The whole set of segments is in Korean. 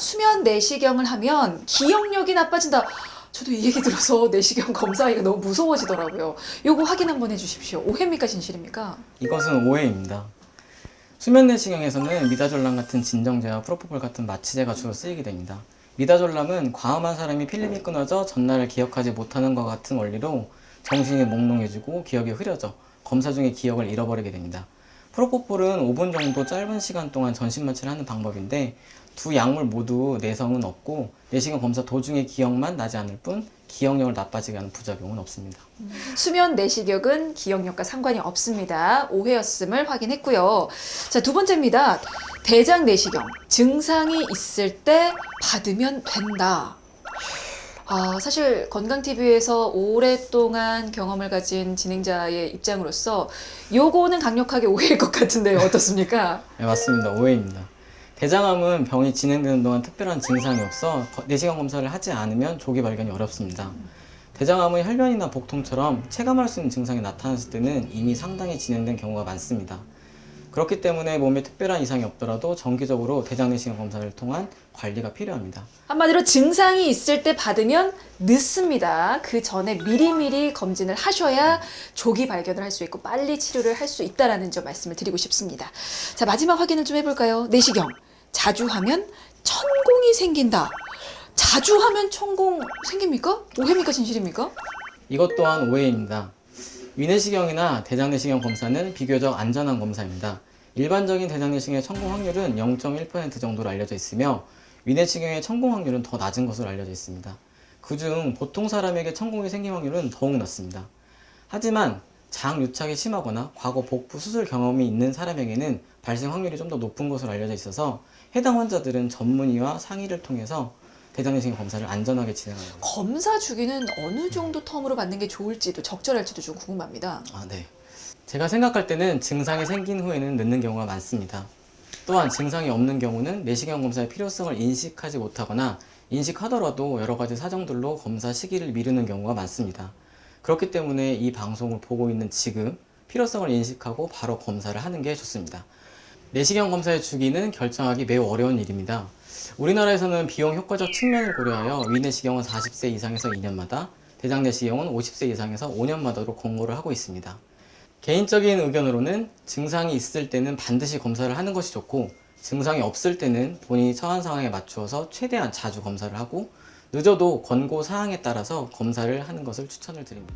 수면 내시경을 하면 기억력이 나빠진다. 저도 이 얘기 들어서 내시경 검사하기가 너무 무서워지더라고요. 요거 확인 한번 해주십시오. 오해입니까 진실입니까? 이것은 오해입니다. 수면 내시경에서는 미다졸람 같은 진정제와 프로포폴 같은 마취제가 주로 쓰이게 됩니다. 미다졸람은 과음한 사람이 필름이 끊어져 전날을 기억하지 못하는 것 같은 원리로 정신이 몽롱해지고 기억이 흐려져 검사 중에 기억을 잃어버리게 됩니다. 프로포폴은 5분 정도 짧은 시간 동안 전신 마취를 하는 방법인데 두 약물 모두 내성은 없고 내시경 검사 도중에 기억만 나지 않을 뿐 기억력을 나빠지게 하는 부작용은 없습니다. 수면 내시경은 기억력과 상관이 없습니다. 오해였음을 확인했고요. 자, 두 번째입니다. 대장 내시경. 증상이 있을 때 받으면 된다. 사실 건강TV에서 오랫동안 경험을 가진 진행자의 입장으로서 요거는 강력하게 오해일 것 같은데요. 어떻습니까? 네, 맞습니다. 오해입니다. 대장암은 병이 진행되는 동안 특별한 증상이 없어 내시경 검사를 하지 않으면 조기 발견이 어렵습니다. 대장암은 혈변이나 복통처럼 체감할 수 있는 증상이 나타났을 때는 이미 상당히 진행된 경우가 많습니다. 그렇기 때문에 몸에 특별한 이상이 없더라도 정기적으로 대장 내시경 검사를 통한 관리가 필요합니다. 한마디로 증상이 있을 때 받으면 늦습니다. 그 전에 미리미리 검진을 하셔야 조기 발견을 할 수 있고 빨리 치료를 할 수 있다는 점 말씀을 드리고 싶습니다. 자, 마지막 확인을 좀 해볼까요? 내시경. 자주 하면 천공이 생긴다. 자주 하면 천공 생깁니까? 오해입니까? 진실입니까? 이것 또한 오해입니다. 위내시경이나 대장내시경 검사는 비교적 안전한 검사입니다. 일반적인 대장내시경의 성공 확률은 0.1% 정도로 알려져 있으며 위내시경의 성공 확률은 더 낮은 것으로 알려져 있습니다. 그중 보통 사람에게 천공이 생긴 확률은 더욱 낮습니다. 하지만 장 유착이 심하거나 과거 복부 수술 경험이 있는 사람에게는 발생 확률이 좀 더 높은 것으로 알려져 있어서 해당 환자들은 전문의와 상의를 통해서 대장내시경 검사를 안전하게 진행합니다. 검사 주기는 어느 정도 텀으로 받는 게 좋을지도 적절할지도 좀 궁금합니다. 네. 제가 생각할 때는 증상이 생긴 후에는 늦는 경우가 많습니다. 또한 증상이 없는 경우는 내시경 검사의 필요성을 인식하지 못하거나 인식하더라도 여러 가지 사정들로 검사 시기를 미루는 경우가 많습니다. 그렇기 때문에 이 방송을 보고 있는 지금 필요성을 인식하고 바로 검사를 하는 게 좋습니다. 내시경 검사의 주기는 결정하기 매우 어려운 일입니다. 우리나라에서는 비용 효과적 측면을 고려하여 위내시경은 40세 이상에서 2년마다, 대장내시경은 50세 이상에서 5년마다로 권고를 하고 있습니다. 개인적인 의견으로는 증상이 있을 때는 반드시 검사를 하는 것이 좋고 증상이 없을 때는 본인이 처한 상황에 맞추어서 최대한 자주 검사를 하고 늦어도 권고 사항에 따라서 검사를 하는 것을 추천을 드립니다.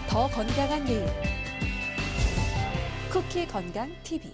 더 건강한 내일 쿠키 건강 TV